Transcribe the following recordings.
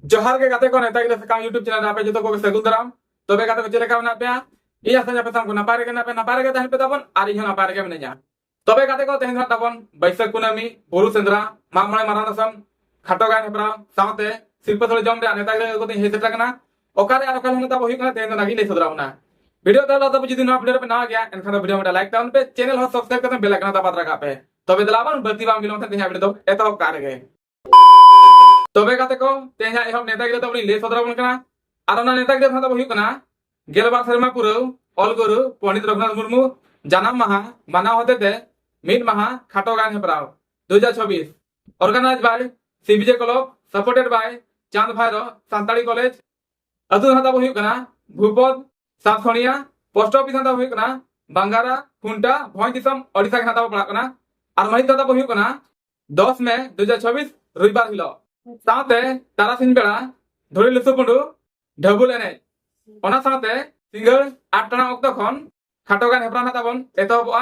जोहार के गाते को नेता गिला सकाम यूट्यूब चैनल आपे जो को सगुन दाराम तबे गाते को चलेका ना पे इया सजा पे साम को ना पारे के ना पे तहन पे तबन आर इहो ना पारे के मने जा तबे गाते को तहन तबन बैसाख कुनामी बुरु सेंद्रा मागमळे मारानसम खाटो गान हेब्रा सावते सिरपथल जम रे नेता गिला को हे सेटा कना ओकारे आर ओकाले नेता होई कना तहन नागी ले सदरावना वीडियो तला तब जदि ना अपडेट पे ना गया एनखान वीडियो में लाइक ताउन पे चैनल हो सब्सक्राइब करते बेल आइकन दबा रखा पे तबे दलावन बल्ती बाम बिलों ते वीडियो तो एतो कार गे तबे गाते को तेहा एहब नेता गिला तबनी ले सदरावन कना आरोना नेता गिला था हुई कना गेलबार शर्मा पुरौ ऑल गुरु पंडित रघुनाथ मुर्मू जानाम माहा माना होते थे मिड माहा खाटो गान हेपराव 2026 organise by CBJ club supported by चांद भाईरो सांताड़ी कॉलेज अतु था हुई कना भूपद सातखणिया पोस्ट ऑफिस था हुई कना बांगारा खुंटा भोई दिसम ओडिसा के था पड़ा कना और महित था हुई कना 10 मई 2026 रविवार हिलो साथे तारासिन बेड़ा धुरी लुसुपुंडु ढबुल एने ओना साथे सिंगल 8 टाना अक्तो खन खाटो गान हेपरा ना ताबन एतहबआ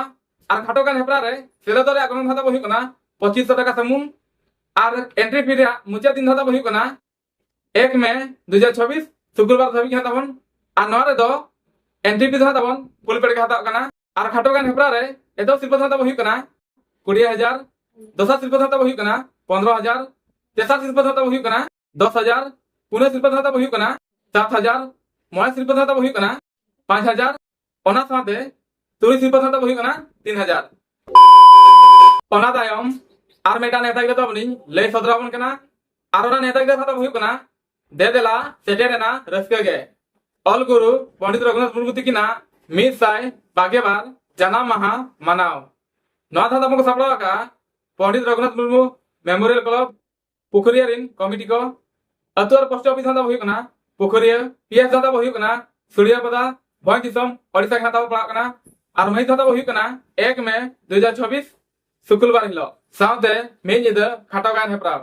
आर खाटो गान हेपरा रे सेलेदो रे आगमन था हुई कना 2500 टाका समून आर एंट्री फी रे मुचा दिन था हुई कना 1 मई 2026 शुक्रवार धाबी के ताबन आर नवा रे दो एंट्री फी था ताबन फुल पेड के हता कना आर खाटो गान हेपरा रे एतो सिरपा था हुई कना 20000 दोसा सिरपा था हुई कना 15000 तेसा सिरपा था हुई कना 10000 पुने सिरपा था हुई कना 7000 मोय सिरपा था हुई कना 5000 ओना साथे तुरी सिरपा था हुई कना 3000 ओना तायम आर मेटा नेता गिला तबनी ले सदरावन कना आरोना नेता गिला था हुई कना दे देला सेटेरेना रस्के गे ऑल गुरु पंडित रघुनाथ मुर्मू तिकिना मिस साय बागेबार जानाम माहा मानाव नवा था तमको सपड़ा का पंडित रघुनाथ मुर्मू मेमोरियल क्लब पुखरिया रिन कमिटी को अतुर पोस्ट ऑफिस था हुई कना पुखरिया पीएस था हुई कना सुड़िया पदा भोई दिसम ओडिसा के था पड़ा कना और मई था हुई कना 1 मई 2026 शुक्रवार हिलो सावते मेन निद खाटो गान हेपरा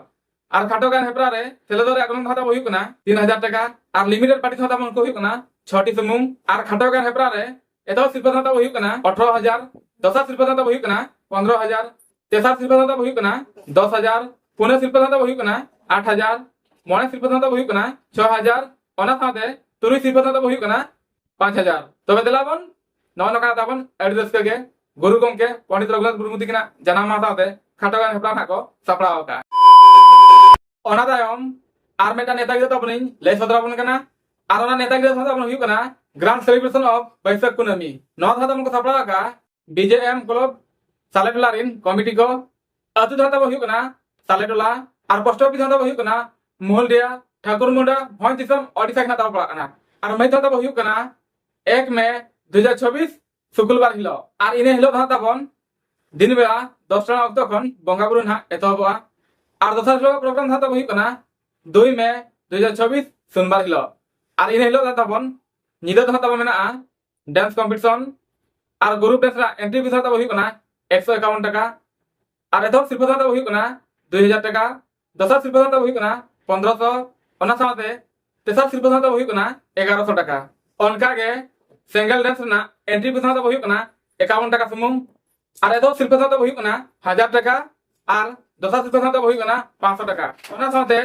और खाटो गान हेपरा रे सेलेदो रे आगमन था हुई कना 3000 टाका और लिमिटेड पार्टी था मन को हुई कना 6टी समूह और खाटो गान हेपरा रे एतो सिरपा था हुई कना 18000 दोसा सिरपा था हुई कना 15000 तेसा सिरपा था हुई कना 10000 पुने सिरपा था हुई कना 8000 मोने सिरपा था हुई कना 6000 ओना साथे तुरी सिरपा था हुई कना 5000 तबे देलाबन नवा नका ताबन एड्रेस के गुरु गमके पंडित रघुनाथ मुर्मू तिकिना जानाम माहा साथे खाटो गान हेपरा को सपड़ाव का ओना तायम आर मेटा नेता गिला तबनी ले सदराबन कना आर ओना नेता गिला तबन हुई कना ग्रांड सेलिब्रेशन ऑफ बैसाख कुनामी नवा था तमको सपड़ाव का बीजेएम क्लब सालेटोला रिन कमिटी को अतु था हुई कना सालेटोला और पोस्ट ऑफिस था हुई कना मोहलडिया ठाकुर मुंडा भोई दिसम ओडिसा के था पड़ा कना और मई था हुई कना 1 मई 2026 शुक्रवार हिलो और इने हिलो था तबन दिन बेला 10 टाना अक्तो खन बंगा बुरु ना एतहबआ और दोसर प्रोग्राम था हुई कना 2 मई 2026 सोमवार हिलो और इने हिलो था तबन निदा था तबन मेना डांस कंपटीशन और ग्रुप डांस रा एंट्री फी था हुई कना 151 टाका और एतो सिरपा था हुई कना 2000 टाका दोसर सिरपा था हुई कना 1500 ओना साथे तेसर सिरपा था हुई कना 1100 टाका ओनका गे सिंगल डांस ना एंट्री फी था हुई कना 51 टाका सुमुंग और एतो सिरपा था हुई कना 1000 टाका और दोसर सिरपा था हुई कना 500 टाका ओना साथे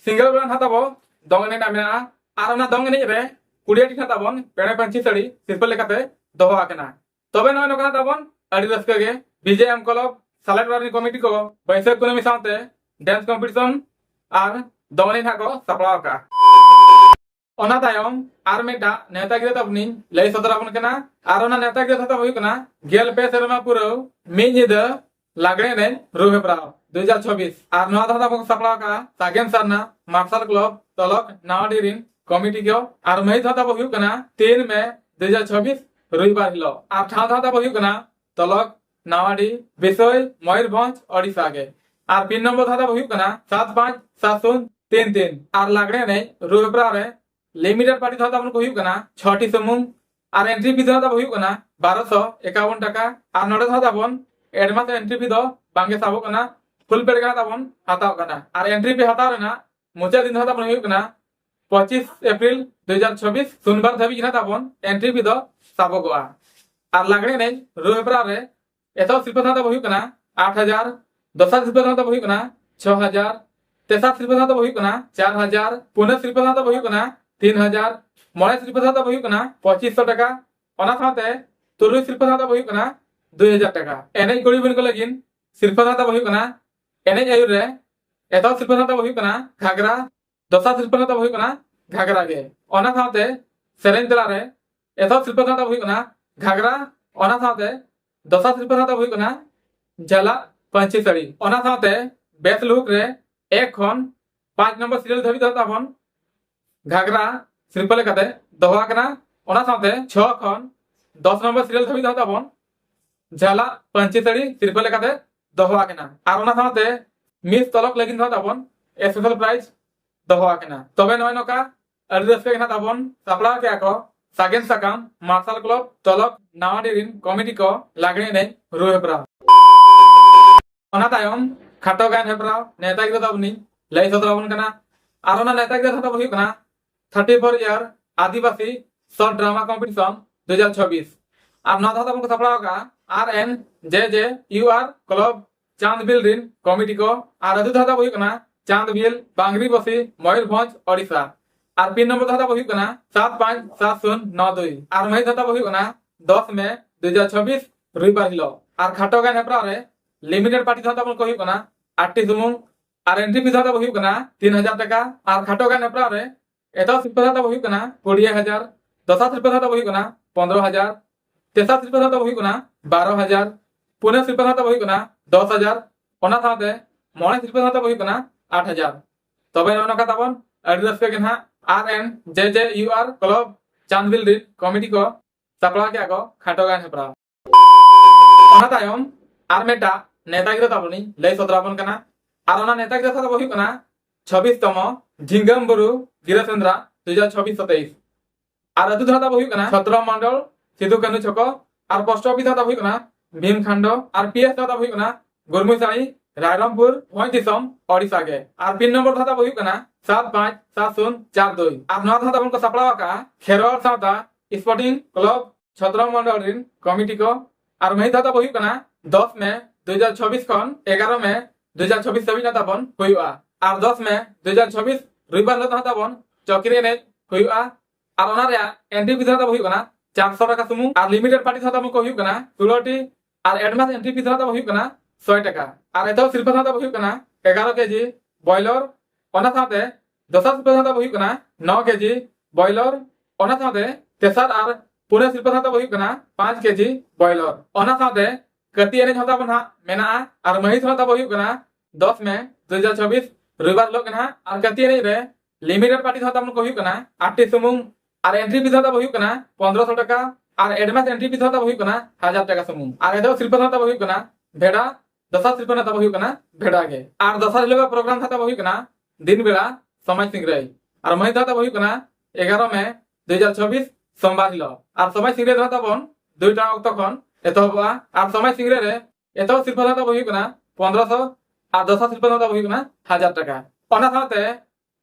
सिंगल डांस था बो दंग ने नामेना और ओना दंग ने रे 20 टी था बन पेणे पंची सड़ी सिरपा लेकाते दोहो आकेना तबे नय नकना ताबन अडी रस्के गे बीजेएम क्लब सालेटोला कमिटी को बैसाख कुनामी साथे डांस कंपटीशन और दंगनी ना को सपड़ाव का ओना तायम आर मेटा नेता गिला तबनी ले सदराबन कना आर ओना नेता गिला था हुई कना गेल पे शर्मा पुरौ मिन निद लागणे ने रू हेपराव 2026 आर नवा था को सपड़ाव का सागेन सरना मार्शल क्लब तलक नावाडी रिन कमिटी को आर मई था हुई कना 3 मई 2026 रविवार हिलो आर ठाव था हुई कना तलक नावाडी बिसोय मयूरभंज ओडिसा के आर पिन नंबर था हुई कना 757033 आर लागणे ने रू हेपरा रे लिमिटेड पार्टी था को हुई कना 6टी समूह और एंट्री फी था हुई कना 1251 टाका और नोडे था बन एडवांस एंट्री फी दो बांगे साबो कना फुल पेड का ताबन हाताव कना और एंट्री फी हाताव रेना मुचा दिन था हुई कना 25 अप्रैल 2026 सोमवार धाबी किना ताबन एंट्री फी दो साबो गोआ और लागणे ने रू हेपरा रे एतो सिरपा था हुई कना 8000 दोसर सिरपा था हुई कना 6000 तेसार सिरपा दा हुई कना 4000 पुने सिरपा दा हुई कना 3000 मोड़े सिरपा दा हुई कना 2500 टाका ओना साथे तुरुई सिरपा दा हुई कना 2000 टाका एने गुड़ी बन को लगिन सिरपा दा हुई कना एने आयुर रे एतो सिरपा दा हुई कना घागरा दसा सिरपा दा हुई कना घागरा गे ओना साथे सेरेन तला रे एतो सिरपा दा हुई कना घागरा ओना साथे दसा सिरपा दा हुई कना जला पंची सड़ी ओना साथे बेस लुक रे 1 खन 5 नंबर सीरियल धबी दता बन घागरा सिरपा लेकाते दोहा कना ओना साथे 6 खन 10 नंबर सीरियल धबी दता बन झाला पंची सड़ी सिरपा लेकाते दोहा कना और ओना साथे मिस तलक लगिन दता बन स्पेशल प्राइस दोहा कना तबे नय नका अडी रस्के कना ताबन सापड़ा के आको सागेन साकाम मार्शल क्लब तलक नावाडिरिन कमिटी को लागणे ने रुहेप्रा ओना तायम खाटो गान हेप्रा नेता गिरा ताबनी लई सतराबन कना और ओना नेता गिरा ताब हुई कना 34 ईयर आदिवासी शॉर्ट ड्रामा कंपटीशन 2026 और ना ताबन को सापड़ा का आरएन जे यूआर क्लब चांदबिल रिन कमिटी को और अदु ताब हुई कना चांदबिल बांगरी बसी मयूरभंज ओडिशा और पिन नंबर दादा हुई कना 757092 और मही दादा हुई कना 10 मई 2026 रविवार हिलो और खाटो गान हेप्रा रे लिमिटेड पार्टी दादा को हुई कना 8 सुमुंग और एंट्री फी दादा हुई कना 3000 टाका और खाटो गान हेप्रा रे एतो सिरपा दादा हुई कना 20000 दसा सिरपा दादा हुई कना 15000 तेसा सिरपा दादा हुई कना 12000 पुने सिरपा दादा हुई कना 10000 ओना साथे मोणे सिरपा दादा हुई कना 8000 तबे नका ताबन एड्रेस पे केना आरएन जे यूआर क्लब चांदबिल रिन कमिटी को सापड़ा के आको खाटो गान हेप्रा ओना तायम आर मेटा नेता गिरा ताबनी लई सतराबन कना और ओना नेता गिरा ताब हुई कना 26 तम झिंगम बुरु गिरसेंद्रा 2026-27 और अदु धाता हुई कना 17 मंडल सिधु कनु छको और पोस्ट ऑफिस धाता हुई कना भीमखंड और पीएस धाता हुई कना गुरमुसाई रायरमपुर भोईदिसम ओडिशा के और पिन नंबर धाता हुई कना 757042 और नौ धाता को सापड़ा का खेरवाल सावता स्पोर्टिंग क्लब 17 मंडल रिन कमिटी को और मही धाता हुई कना 10 मई 2026 खन 11 मई 2026 सभी नाता बन हुआ और 10 मई 2026 रविवार नाता बन चौकरी ने हुआ और ओना रे एंट्री फी धाता हुई कना 400 टाका सुमु और लिमिटेड पार्टी धाता को हुई कना 16टी और एडवांस एंट्री फी धाता हुई कना 100 टाका और एतो सिरपा धाता हुई कना 11 केजी बॉयलर ओना साथे दसा सिरपा धाता हुई कना 9 केजी बॉयलर ओना साथे तेसार और पुने सिरपा धाता हुई कना 5 केजी बॉयलर ओना साथे कति एने धाता बन मेना और मही धाता हुई कना 10 मई 2026 रविवार लोग कना और कति एने रे लिमिटेड पार्टी धाता को हुई कना 8 सुमुंग और एंट्री फी धाता हुई कना 1500 टाका और एडवांस एंट्री फी धाता हुई कना 1000 टाका सुमुंग और एदो सिरपा धाता हुई कना भेड़ा दसा सिरपा धाता हुई कना भेड़ा के और दसा लोग प्रोग्राम धाता हुई कना दिन बेला समय सिंगराई और मही धाता हुई कना 11 मई 2026 सोमवार हिलो और समय सिंगरे धाता बन 2 टा अक्ट खन एतोबा और समय सिंगरे रे एतो सिरपा धाता हुई कना 1500 और दसा सिरपा धाता हुई कना 1000 टाका ओना साथे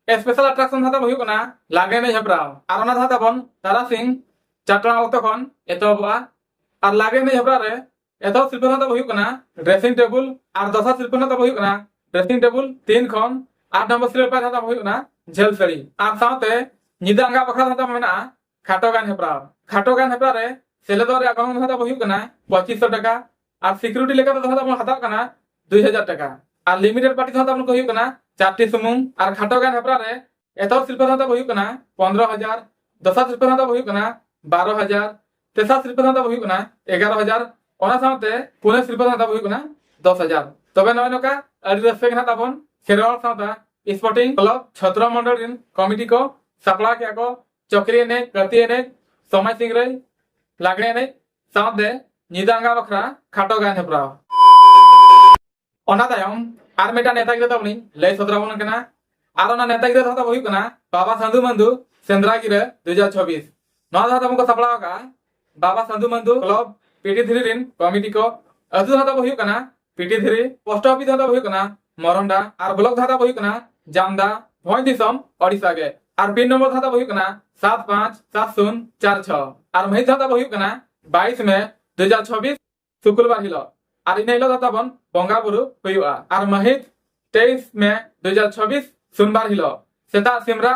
स्पेशल अट्रैक्शन धाता हुई कना लागे नै हेप्रा और ओना धाता बन तारा सिंह 4 टा अक्ट खन एतोबा और लागे नै हेप्रा रे एतो सिरपा धाता हुई कना ड्रेसिंग टेबल और दसा सिरपा धाता हुई कना ड्रेसिंग टेबल 3 खन 8 नंबर सीरियल पर धाता हुई कना झेल सड़ी और साथे निदांगा बखरा धाता मेना खाटो गान हेप्रा रे सेलेदो रे अकाउंट धाता हुई कना 2500 टाका और सिक्योरिटी लेका धाता बन हाता कना 2000 टाका और लिमिटेड पार्टी धाता बन को हुई कना 4टी सुमुंग और खाटो गान हेप्रा रे एतो सिरपा धाता हुई कना 15000 दसा सिरपा धाता हुई कना 12000 तेसा सिरपा धाता हुई कना 11000 ओना साथे पुने सिरपा धाता हुई कना 10000 तबे नय नका अडी रस्ते कना ताबन खेरवाल सावता स्पोर्टिंग क्लब 17 मंडल रिन कमिटी को सापड़ा के आको चौकरी ने कति ने समय सिंगरे लागणे ने साथे निदांगा बखरा खाटो गान हेप्रा ओना तायम आर मेटा नेता गिरा ताबनी लई सतराबन कना और ओना नेता गिरा धाता हुई कना बाबा संधु मंदु सेंद्रा गिरा 2026 नौ धाता को सापड़ा का बाबा संधु मंदु क्लब पीटी3 रिन कमिटी को अदु धाता हुई कना पीटी3 पोस्ट ऑफिस धाता हुई कना मरंडा और ब्लॉक धाता हुई कना जामदा भोईदिसम ओडिशा के और पिन नंबर धाता हुई कना 757046 और मही धाता हुई कना 22 मई 2026 शुक्रवार हिलो और इने हिलो धाता बन बंगाबुरु हुआ और महित 23 मे 2024 सोमवार हिलो सेता सिमरा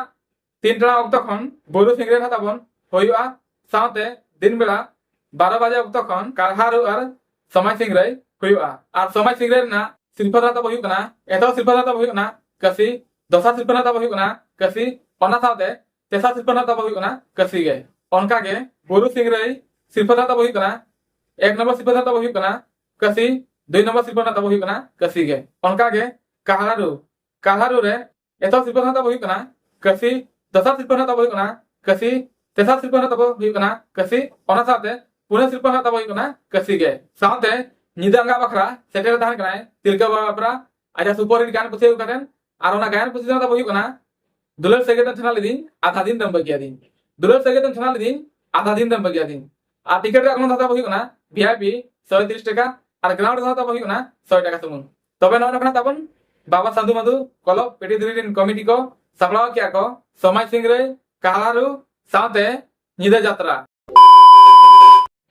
3 टाड़ा अक्तो खन बोरु सिंगरे हाताबन होयुआ साथे दिन बेला 12 बजे अक्तो खन कारहारु और समाज सिंगरे होयुआ और समाज सिंगरे ना सिरफा हाता बहिउ कना एतो सिरफा हाता बहिउ कना कसी दसा सिरफा हाता बहिउ कना कसी ओना साथे तेसा सिरफा हाता बहिउ कना कसी गे ओनका गे बोरु सिंगरे सिरफा हाता बहिउ कना 1 नंबर सिरफा हाता बहिउ कना कसी 2 नंबर सिरफा हाता बहिउ कना कसी गे ओनका गे काहारू रे एतो सिरफा हाता बहिउ कना कसी दसा सिरफा हाता बहिउ कना कसी तेसा सिरफा हाता बहिउ कना कसी ओना साथे पुने सिरफा हाता बहिउ कना कसी गे साथे निदांगा बखरा सेटेर दान कनाय तिलका बाबरा आजा सुपर हिट गान पुछे करेन और ओना गान पुछे दा बहिउ कना दुलर सेगेतन छना लेदिन आधा दिन दम बगिया दिन दुलर सेगेतन छना लेदिन आधा दिन दम बगिया दिन आ टिकट रा कोन दाता बहिउ कना वीआईपी 130 टाका और ग्राउंड दाता बहिउ कना 100 टाका सुमुन तबे नय नकना ताबन बाबा साधु मधु कलो पेटी दुरीन कमिटी को सापड़ाव किया को समाज सिंगरे काहारू साथे निदा यात्रा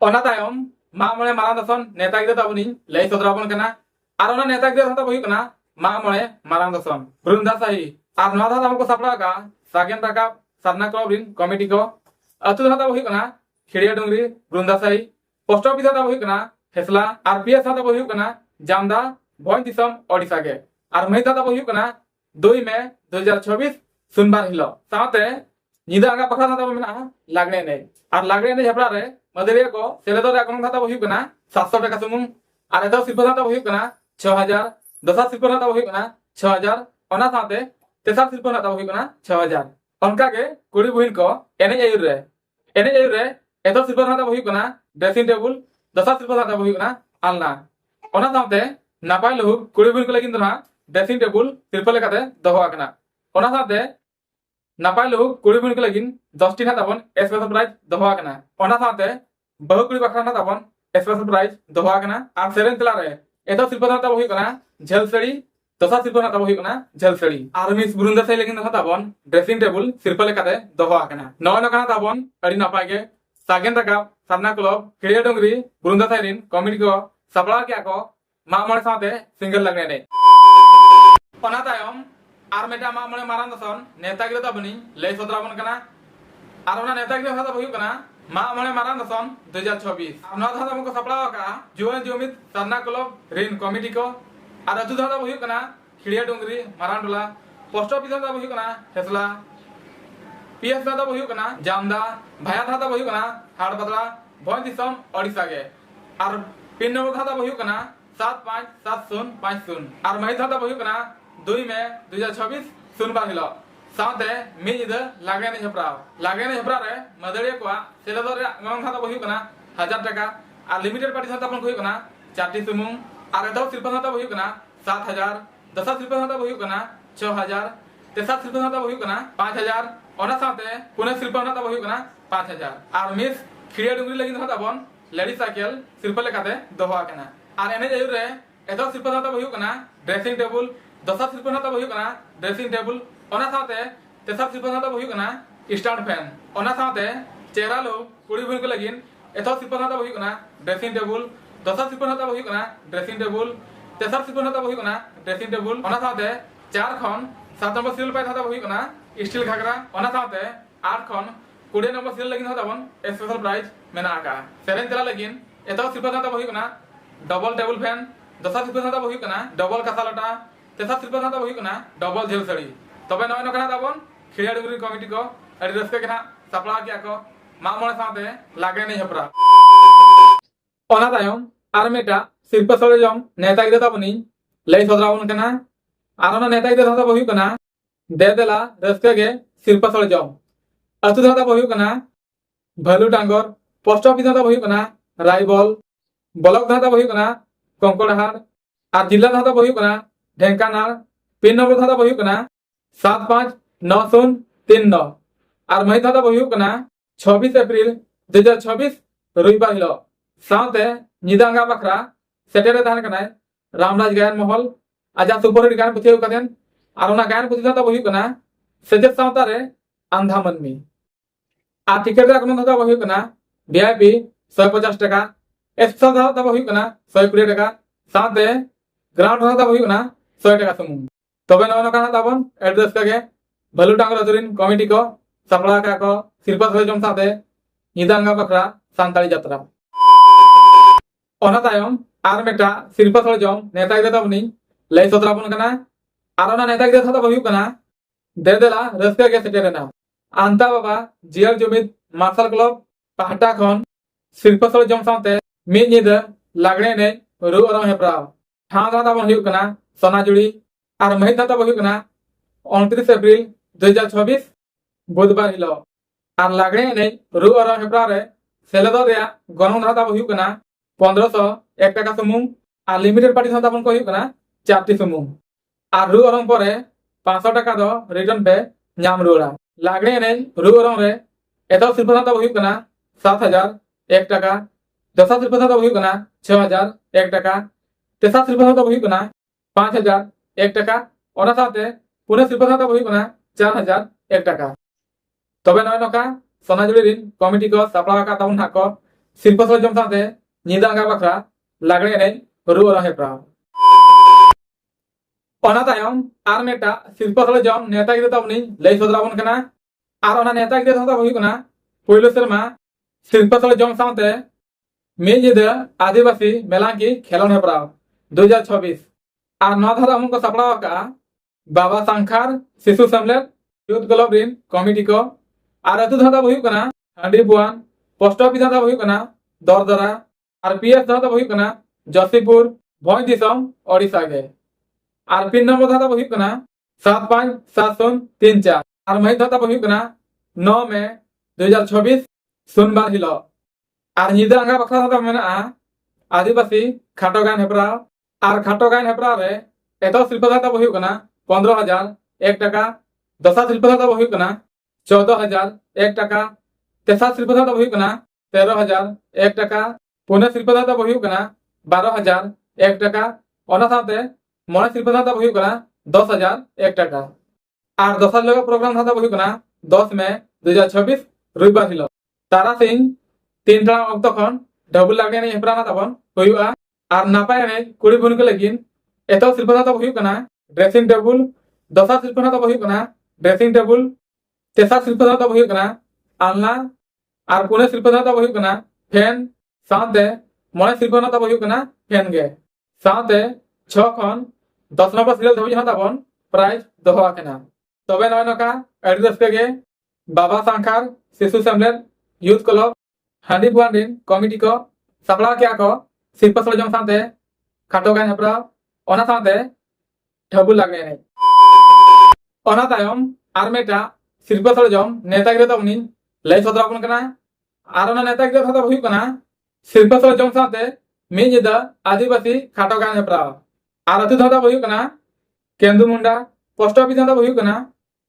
ओना तायम मा मणे मारा दसन नेता गिदा ताबनी लय सदराबन कना और ओना नेता गिदा दाता बहिउ कना मा मणे मारा दसन बृंदासाही और नवा दाता हमको सापड़ा का सागेन टाका साधना क्लब रिन कमिटी को अतु दाता बहिउ कना खिड़िया डुंगरी बृंदासाही पोस्ट ऑफिस दाता बहिउ कना हेसला आरपीएस दाता बहिउ कना जामदा भोय दिसम ओडिसा के और मई दाता बहिउ कना 2 मई 2024 सोमवार हिलो साथे निदा आगा पखरा दाता मेना लागने ने और लागने ने झपड़ा रे मदरिया को सेलेदो रे अकाउंट दाता बहिउ कना 700 टाका सुमुंग और एतो सिरफा दाता बहिउ कना 6000 दसा सिरफा दाता बहिउ कना 6000 ओना साथे तेसा सिरफा दाता बहिउ कना 6000 ओनका के कुड़ी बहिन को एने आयुर रे एतो सिरफा दाता बहिउ कना ड्रेसिंग टेबल दसा सिरफा दाता बहिउ कना आलना ओना साथे नापाय लहु कुड़ी बहिन को लगिन दना ड्रेसिंग टेबल सिरफा लेकाते दोहो आकना ओना साथे नापाय लहु कुड़ी बहिन को लगिन 10 टी हाताबन स्पेशल प्राइज दोहो आकना ओना साथे बहु कुड़ी बखरा हाताबन स्पेशल प्राइज दोहो आकना और सेरेन तला रे एतो सिरफा दाता बहिउ कना झेल सड़ी दसा सिरफा दाता बहिउ कना झेल सड़ी और मिस बुरुंदा से लगिन हाताबन ड्रेसिंग टेबल सिरफा लेकाते दोहो आकना नय नकना ताबन अड़ी नापाय गे सागेन टाका साधना क्लब खिड़िया डोंगरी बुरुंदा साइरिन कमिटी को सापड़ा किया को मा मणे साथे सिंगल लगने ने ओना तायम आर मेटा मा मणे मारान दसन नेता गिदा ताबनी लय सदराबन कना और ओना नेता गिदा दाता बहिउ कना मा मणे मारान दसन 2024 और नवा दाता हमको सापड़ा का जुवन जुमित साधना क्लब रिन कमिटी को और अतु दाता बहिउ कना खिड़िया डोंगरी मारानडोला पोस्ट ऑफिस दाता बहिउ कना हेसला पीएस दाता बहिउ कना जामदा भाया दाता बहिउ कना हाड़बदला भोय दिसम ओडिसा गे और पिन नंबर दाता बहिउ कना 757050 और मई दाता बहिउ कना 2 मई 2024 सोमवार हिलो साथे मिद लागे ने झपरा रे मदड़िया को सेलेदो रे गंग दाता बहिउ कना 1000 टाका और लिमिटेड पार्टी दाता बन बहिउ कना 4टी सुमुंग और एतो सिरफा दाता बहिउ कना 7000 दसा सिरफा दाता बहिउ कना 6000 तेसा सिरफा दाता बहिउ कना 5000 ओना साथे पुने सिरफा दाता बहिउ कना 5000 और मिस खिड़िया डुंगरी लगिन दाताबन लेडी साइकिल सिरफा लेकाते दोहो आकना और एने जायुर रे एतो सिरफा दाता बहिउ कना ड्रेसिंग टेबल दसा सिरफा दाता बहिउ कना ड्रेसिंग टेबल ओना साथे तेसा सिरफा दाता बहिउ कना स्टैंड फैन ओना साथे चेहरा लो कुड़ी बहिन को लगिन एतो सिरफा दाता बहिउ कना ड्रेसिंग टेबल दसा सिरफा दाता बहिउ कना ड्रेसिंग टेबल तेसा सिरफा दाता बहिउ कना ड्रेसिंग टेबल ओना साथे 4 खन 7 नंबर सीरियल पाइ दाता बहिउ कना स्टील घागरा ओना साथे 8 खन 20 नंबर सीरियल लगिन दाताबन स्पेशल प्राइज मेना का सेरेन तला लगिन एतो सिरफा दाता बहिउ कना डबल टेबल फैन दसा सिरफा दाता बहिउ कना डबल कासालटा तेसा सिरफा दाता बहिउ कना डबल झेल सड़ी तबे नय नकना ताबन खिड़िया डुंगरी कमिटी को अड़ी रस्के केना सापड़ा किया को मा मणे साथे लागे ने झपरा ओना तायम आर मेटा सिरफा सळे जम नेता गिदा ताबनी लय सदरावन कना आरोना नेता गिदा दाता बहिउ कना दे देला रस्के गे सिरफा सळे जम अतु दाता बहिउ कना भलु डांगर पोस्ट ऑफिस दाता बहिउ कना रायबल ब्लॉक दाता बहिउ कना कंकड़हाट और जिला दाता बहिउ कना ढेंकानाल पिन नंबर दाता बहिउ कना 759039 और मई दाता बहिउ कना 26 अप्रैल 2024 रविवार हिलो साथे निदांगा बखरा सेटेरे दान कना रामराज गायन महल आजा सुपर हिट गायन पुछे कदेन और ओना गायन पुछे दाता बहिउ कना सेजेत सावता रे आंधा मनमी आ टिकट रा कोनो दाता बहिउ कना वीआईपी 150 टाका स्पेशल दाता बहिउ कना 120 टाका साथे ग्राउंड दाता बहिउ कना 100 टाका सुमुंग तबे नौका ताबन एड्रेस के भलू टांगर अतुरिन कमिटी को सपड़ा का सिरपा सले जम साथे निदांगा बकरा सानताली यात्रा ओना तायम आर मेटा सिरपा सले जम नेता गिरे तबनी लई सतराबन कना आर ओना नेता गिरे था बहु कना दे देला रस्ते के सेटेरेना आंता बाबा जियल जुमिद मार्शल क्लब पाहटा खन सिरपा सले जम साथे मी निद लागणे ने रु अरम हेप्राव ठाव दाता बन हुई कना सोनाजुड़ी और महित दाता बहु कना 29 अप्रैल 2024 बुधवार हिलो और लागणे ने रु अरम हेप्राव रे सेलेदो रे गनम दाता बहु कना 1501 टाका सुमुंग और लिमिटेड पार्टी दाता बन को हुई कना 4टी सुमुंग और रु अरम परे 500 टाका दो रिटर्न पे नाम रुड़ा लागणे ने रु अरम रे एतो सिरपा दाता बहु कना 7001 टाका दसा सिरपा दाता बहु कना 6001 टाका तेसा सिरपा दाता बहु कना 5001 टाका और साथे पुणे सिरपा दाता बहु कना 4001 टाका तबे नय नका सोनाजुड़ी रिन कमिटी को सपड़ा का ताउन हाको सिरपा सले जम साथे निदांगा बखरा लागणे ने रु अरम हेप्राव ओना तायम आर मेटा सिरपा सले जम नेता गिरे तबनी लई सदराबन कना आर ओना नेता गिरे दाता बहु कना पहिलो सेरमा सिरपा सले जम साथे मेद आदिवासी मेलांकी खेलन हेप्राव 2026 और नौ धारा को सपड़ा का बाबा सांखार शिशु सम्मेलन यूथ क्लब रिन कमिटी को और अतु धारा बहु कना हांडी बुआन पोस्ट ऑफिस धारा बहु कना दरदरा और पीएस धारा बहु कना जसीपुर भोई दिसम ओडिशा के और पिन नंबर धारा बहु कना 757034 और मई धारा बहु कना 9 मई 2026 सोमवार हिलो और निदांगा बखरा धारा मेना आदिवासी खाटोगान हेप्राव और खाटोगान हेप्राव रे एतो शिल्प दाता बहु कना 15001 टाका दसा शिल्प दाता बहु कना 14001 टाका तेसा शिल्प दाता बहु कना 13001 टाका पुणे शिल्प दाता बहु कना 12001 टाका ओना साथे मणे शिल्प दाता बहु कना 10001 टाका और दसा लोग प्रोग्राम दाता बहु कना 10 मई 2026 रविवार हिलो तारा सिंह 3 टाका अक्ट खन डबल लागने ने हेप्राना ताबन होयुआ और नापाय ने कुड़ी बुन के लगिन एतो शिल्प दाता बहु कना ड्रेसिंग टेबल दसा शिल्प दाता बहु कना ड्रेसिंग टेबल तेसा शिल्प दाता बहु कना आलना और पुणे शिल्प दाता बहु कना फैन साथे मणे शिल्प दाता बहु कना फैन गे साथे 6 खन 10 नंबर सीरियल धबी हाताबन प्राइज दोहा कना तबे नय नका एड्रेस के बाबा सांखार शिशु सम्मेलन यूथ क्लब हांडी बुआन रिन कमिटी को सपड़ा क्या को सिरपा सले जम साथे खाटोगान हेप्राव ओना साथे ठबुल लागने ने ओना तायम आर मेटा सिरपा सले जम नेता गिरे तबनी लई सदराबन कना आर ओना नेता गिरे था बहु कना सिरपा सले जम साथे मेद आदिवासी खाटोगान हेप्राव आर अतु धाता बहु कना केंदुमुंडा पोस्ट ऑफिस धाता बहु कना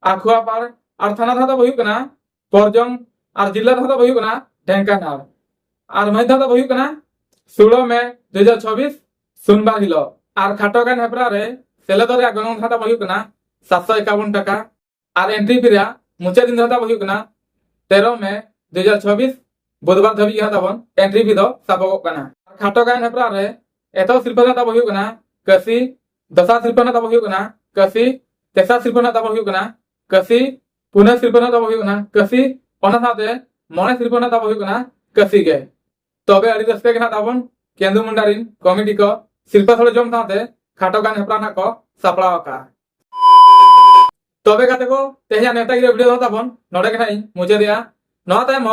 आखुआपार और थाना धाता बहु कना परजंग और जिला धाता बहु कना ढेंकानाल और मई धाता बहु कना 16 मई 2026 सोमवार हिलो और खाटोगान हेप्रा रे सेलेदो रे गनम धाता बहु कना 751 टाका और एंट्री फीरा मुचा दिन धाता बहु कना 13 मई 2026 बुधवार धबी हाताबन एंट्री फी दो साबो कना खाटोगान हेप्रा रे एतो शिल्प धाता बहु कना कसी दसा शिल्प धाता बहु कना कसी तेसा शिल्प धाता बहु कना कसी पुणे शिल्प धाता बहु कना कसी ओना साथे मणे शिल्प धाता बहु कना कसी गे तबे अड़ी रस्ते के ताबन केंदु मुंडारिन कमिटी को शिल्प सले जम साथे खाटोगान हेप्राना को सपड़ा का तबे गाते को तेहिया नेता गिरे वीडियो ताबन नोडे के नाई मुझे दिया नवा तायम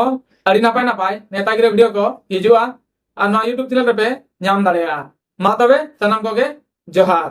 अड़ी नापाय नापाय नेता गिरे वीडियो को हिजुआ और नवा यूट्यूब चैनल पे नाम दाड़ेया मा तबे सनम को गे जोहार।